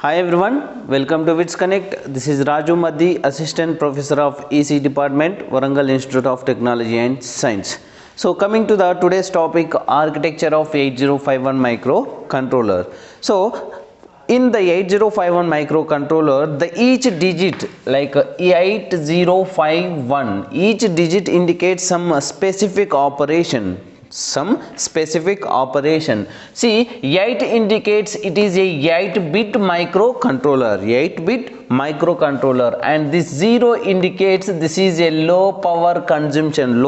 Hi everyone, welcome to Witsconnect. This is Raju Madhi, Assistant Professor of EC Department, Warangal Institute of Technology and Science. So coming to the today's topic, architecture of 8051 microcontroller. So in the 8051 microcontroller, the each digit like 8051, each digit indicates some specific operation. See, 8 indicates it is a 8-bit microcontroller, and this 0 indicates this is a low power consumption.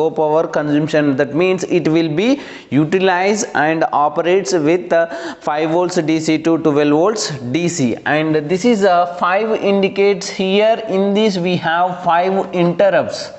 That means it will be utilized and operates with 5 volts DC to 12 volts DC, and this is 5 indicates here. In this we have 5 interrupts.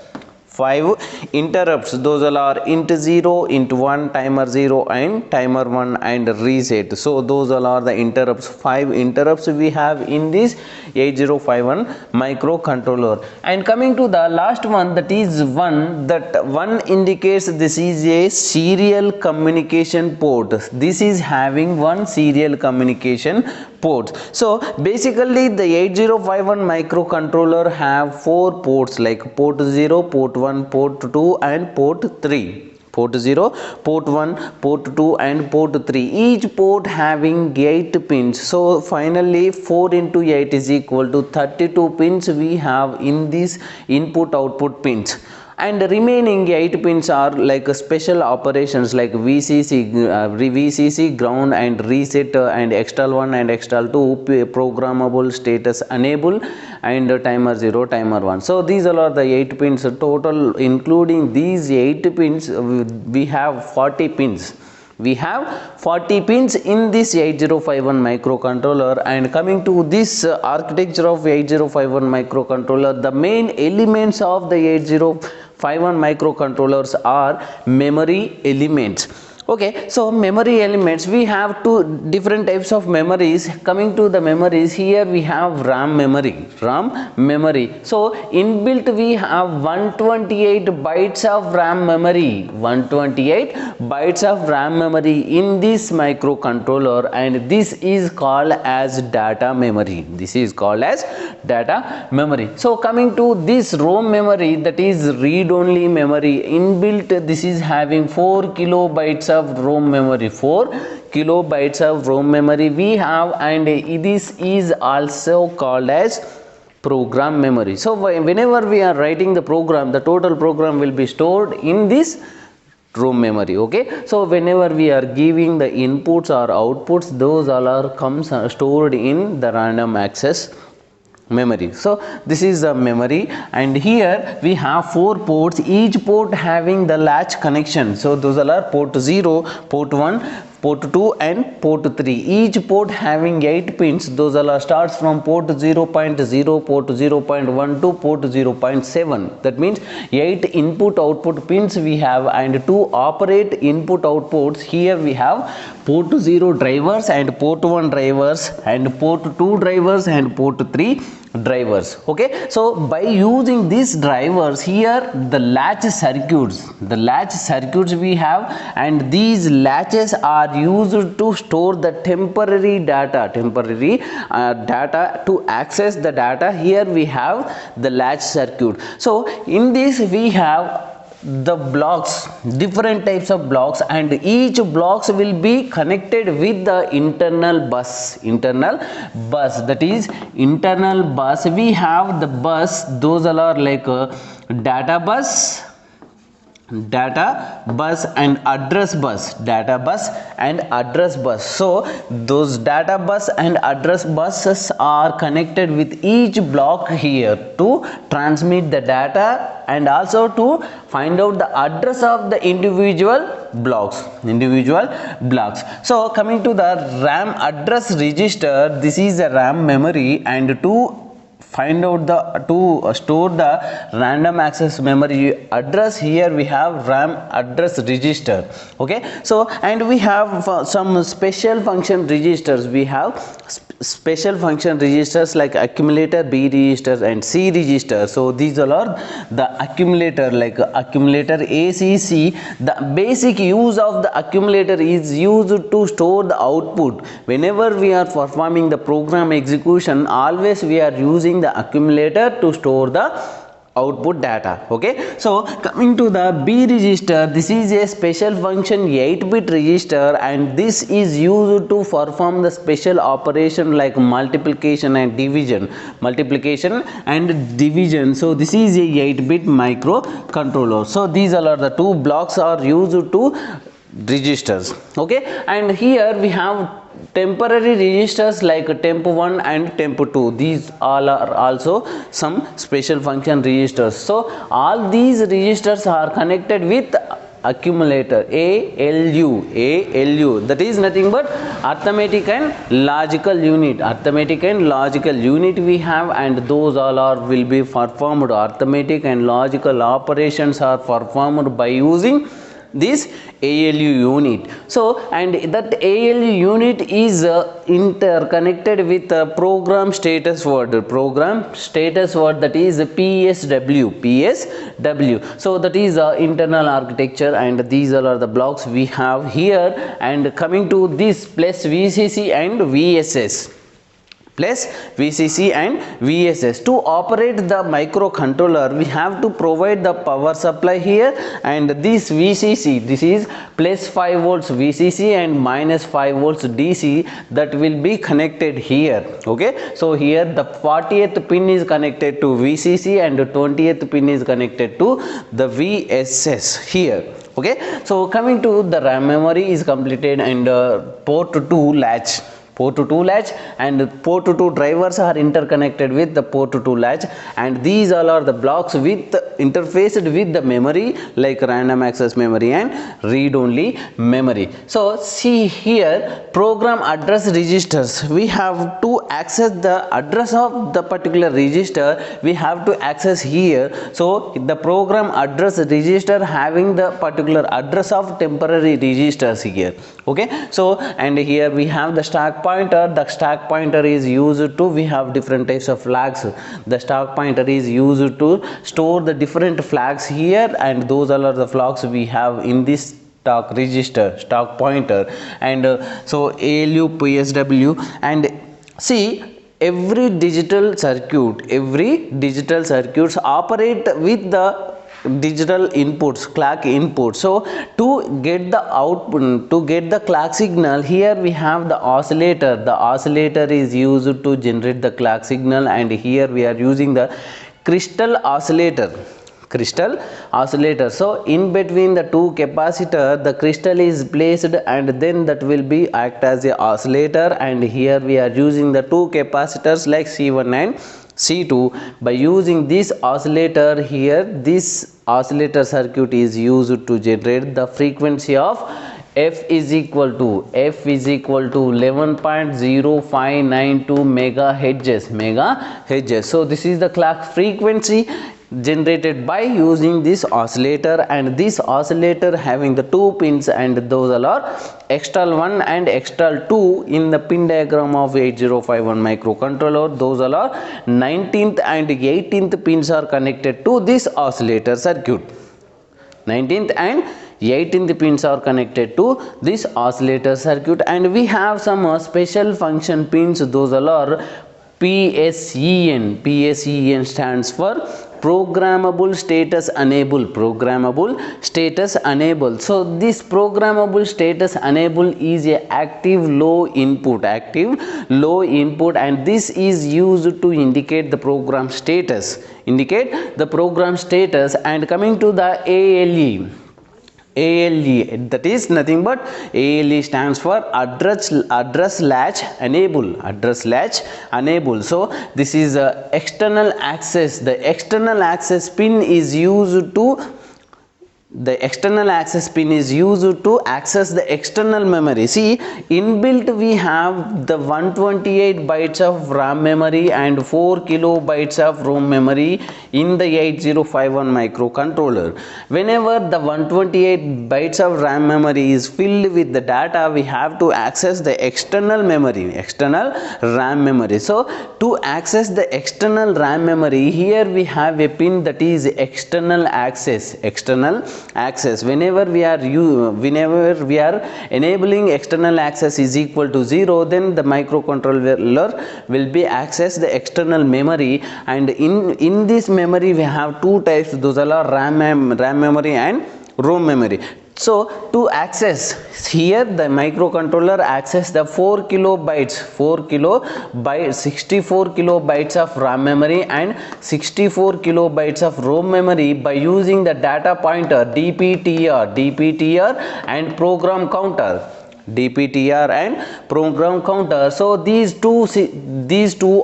Those all are int 0, int 1, timer 0 and timer 1 and reset. So those all are the interrupts. 5 interrupts we have in this 8051 microcontroller. And coming to the last one, that is 1, that 1 indicates this is a serial communication port. This is having one serial communication port. So basically the 8051 microcontroller have 4 ports, like port 0, port 1, port 2 and port 3. Port 0, port 1, port 2 and port 3. Each port having 8 pins. So finally 4 into 8 is equal to 32 pins we have in these input output pins. And the remaining 8 pins are like special operations like VCC, ground and reset, and external 1 and external 2, programmable status enable, and timer 0, timer 1. So these are the 8 pins total. Including these 8 pins, we have 40 pins. We have 40 pins in this 8051 microcontroller. And coming to this architecture of 8051 microcontroller, the main elements of the 8051 microcontrollers are memory elements. Okay, so memory elements, we have two different types of memories. Coming to the memories, here we have RAM memory. So inbuilt we have 128 bytes of RAM memory. 128 bytes of RAM memory in this microcontroller, and this is called as data memory. So coming to this ROM memory, that is read-only memory. Inbuilt, this is having 4 kilobytes of ROM memory. 4 kilobytes of ROM memory we have, and this is also called as program memory. So whenever we are writing the program, the total program will be stored in this ROM memory. Okay, so whenever we are giving the inputs or outputs, those all are stored in the random access memory. So this is the memory, and here we have 4 ports, each port having the latch connection. So those are port 0, port 1, port 2 and port 3. Each port having 8 pins. Those all starts from port 0.0, port 0.1 to port 0.7. That means 8 input output pins we have, and to operate input outputs, here we have port 0 drivers and port 1 drivers and port 2 drivers and port 3 drivers. Okay, so by using these drivers, here the latch circuits we have, and these latches are used to store the temporary data to access the data. Here we have the latch circuit. So in this we have the blocks, different types of blocks, and each blocks will be connected with the internal bus. That is internal bus. We have the bus, those are like data bus and address bus. So those data bus and address buses are connected with each block here to transmit the data and also to find out the address of the individual blocks. So coming to the RAM address register, this is a RAM memory, and to store the random access memory address, here we have RAM address register. Okay, so and we have some special function registers. We have special function registers like accumulator, B register and C register. So these all are the accumulator, like accumulator ACC. The basic use of the accumulator is used to store the output. Whenever we are performing the program execution, always we are using the accumulator to store the output data. Okay, so coming to the B register, this is a special function 8-bit register, and this is used to perform the special operation like multiplication and division. So this is a 8-bit microcontroller. So these are the two blocks are used to registers. Okay, and here we have temporary registers like temp1 and temp2. These all are also some special function registers. So all these registers are connected with accumulator ALU. That is nothing but arithmetic and logical unit. We have, and those all are will be performed. Arithmetic and logical operations are performed by using this ALU unit. So, and that ALU unit is interconnected with a program status word, that is PSW. So that is internal architecture, and these are the blocks we have here. And coming to this plus VCC and VSS. To operate the microcontroller, we have to provide the power supply here, and this VCC, this is plus 5 volts VCC and minus 5 volts DC, that will be connected here. Okay, so here the 40th pin is connected to VCC and the 20th pin is connected to the VSS here. Okay, so coming to the RAM memory is completed, and port 2 latch, and port 2 drivers are interconnected with the port 2 latch, and these all are the blocks with interfaced with the memory like random access memory and read only memory. So see here, program address registers, we have to access the address of the particular register, we have to access here. So the program address register having the particular address of temporary registers here. Okay, so and here we have the stack pointer. The stack pointer is used to, we have different types of flags. The stack pointer is used to store the different flags here, and those are the flags we have in this stack register, stack pointer. And so ALU, PSW, and see every digital circuits operate with the digital inputs, clock input. So to get the output, to get the clock signal, here we have the oscillator. The oscillator is used to generate the clock signal, and here we are using the crystal oscillator. So in between the two capacitor, the crystal is placed, and then that will be act as a oscillator, and here we are using the two capacitors like C1 and C2. By using this oscillator here, this oscillator circuit is used to generate the frequency of F is equal to 11.0592 megahertz. So this is the clock frequency generated by using this oscillator, and this oscillator having the two pins, and those are external 1 and external 2 in the pin diagram of 8051 microcontroller. Those are 19th and 18th pins are connected to this oscillator circuit. 19th and 18th pins are connected to this oscillator circuit, and we have some special function pins. Those are PSEN. PSEN stands for programmable status enable. So this programmable status enable is a active low input, and this is used to indicate the program status, and coming to the ALE, that is nothing but ALE stands for address latch enable. So this is external access. The external access pin is used to the external access pin is used to access the external memory. See, inbuilt we have the 128 bytes of RAM memory and 4 kilobytes of ROM memory in the 8051 microcontroller. Whenever the 128 bytes of RAM memory is filled with the data, we have to access the external memory, external RAM memory. So to access the external RAM memory, here we have a pin that is external access. Whenever we are enabling external access is equal to 0, then the microcontroller will be access the external memory, and in this memory we have two types. Those are RAM memory and ROM memory. So to access, here the microcontroller access the 64 kilobytes of RAM memory and 64 kilobytes of ROM memory by using the data pointer DPTR and program counter. So these two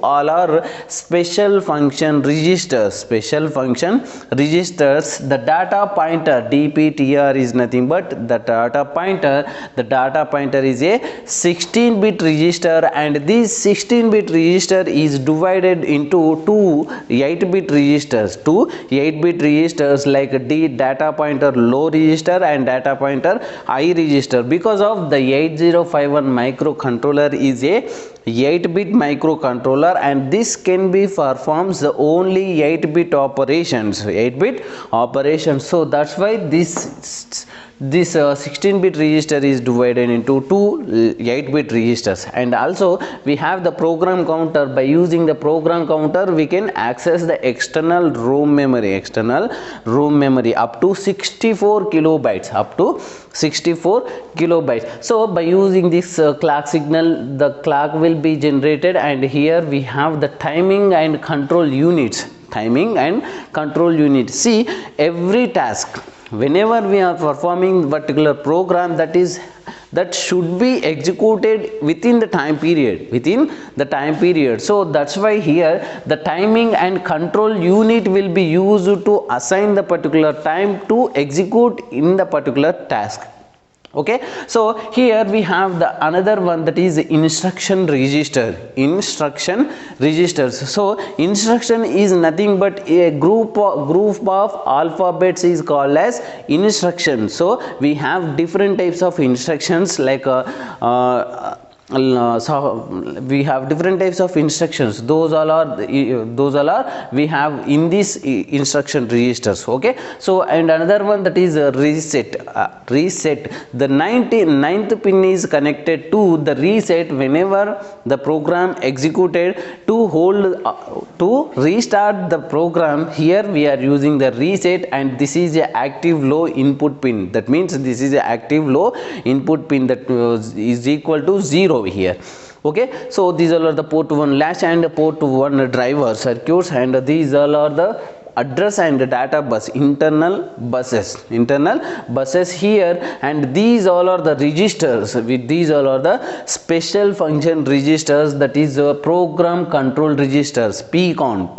all are special function registers. The data pointer DPTR is nothing but the data pointer. The data pointer is a 16-bit register, and this 16-bit register is divided into two 8-bit registers, like data pointer low register and data pointer high register. Because of the 8051 microcontroller is a 8-bit microcontroller, and this can be performs the only 8-bit operations. So that's why this 16-bit register is divided into two 8-bit registers. And also we have the program counter. By using the program counter, we can access the external ROM memory up to 64 kilobytes. So by using this clock signal, the clock will be generated, and here we have the timing and control units. See, every task, whenever we are performing particular program, that should be executed within the time period. So that's why here the timing and control unit will be used to assign the particular time to execute in the particular task. Okay, so here we have the another one, that is instruction registers. So instruction is nothing but a group of alphabets is called as instruction. So we have different types of instructions, like so we have different types of instructions. Those all are we have in these instruction registers. Okay, so and another one, that is reset. The 9th pin is connected to the reset. Whenever the program executed, to restart the program, here we are using the reset, and this is a active low input pin. That means this is a active low input pin that is equal to 0 here. Okay, so these all are the port 1 latch and port 1 driver circuits, and these all are the address and data bus, internal buses here, and these all are the registers. With these all are the special function registers, that is program control registers, PCON,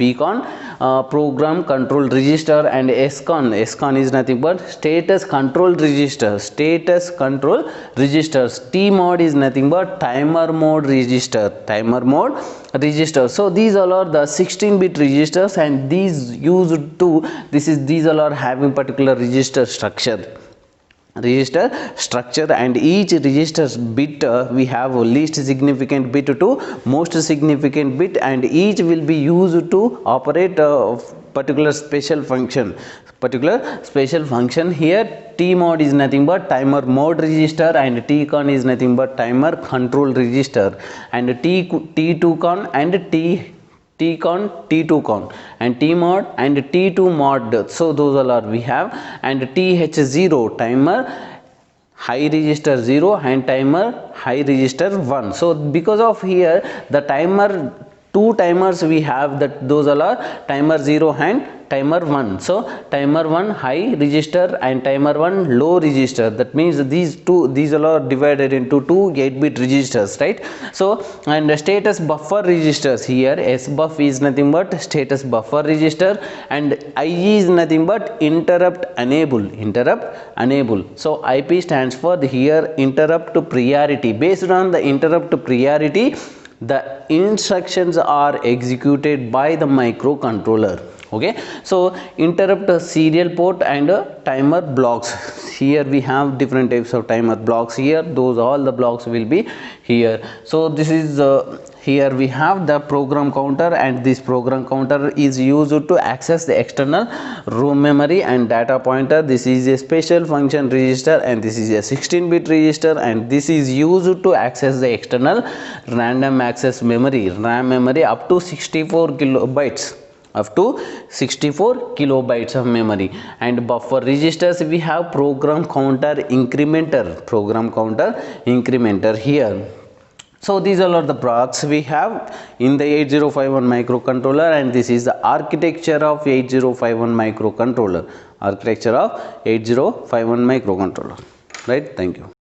program control register, and SCON is nothing but status control registers. TMOD is nothing but timer mode register. So these all are the 16-bit registers, and these all are having particular register structure, and each register bit we have least significant bit to most significant bit, and each will be used to operate particular special function. Here TMOD is nothing but timer mode register, and TCON is nothing but timer control register, and T2CON and T2CON, and TMOD and T2 mod. So those all are we have, and TH0 timer high register 0 and timer high register 1. So because of here the timer two timers we have, that those all are timer 0 and timer 1. so timer 1 high register and timer 1 low register, that means these all are divided into two 8-bit registers, right? So and the status buffer registers, here sbuff is nothing but status buffer register, and IE is nothing but interrupt enable. So IP stands for here interrupt priority. Based on the interrupt priority, the instructions are executed by the microcontroller. Okay, so interrupt serial port and timer blocks. Here we have different types of timer blocks here, those all the blocks will be here. So this is here we have the program counter, and this program counter is used to access the external room memory and data pointer. This is a special function register, and this is a 16-bit register, and this is used to access the external random access memory, RAM memory, up to 64 kilobytes, up to 64 kilobytes of memory. And buffer registers, we have program counter incrementer, here. So these all are the blocks we have in the 8051 microcontroller, and this is the architecture of 8051 microcontroller, right? Thank you.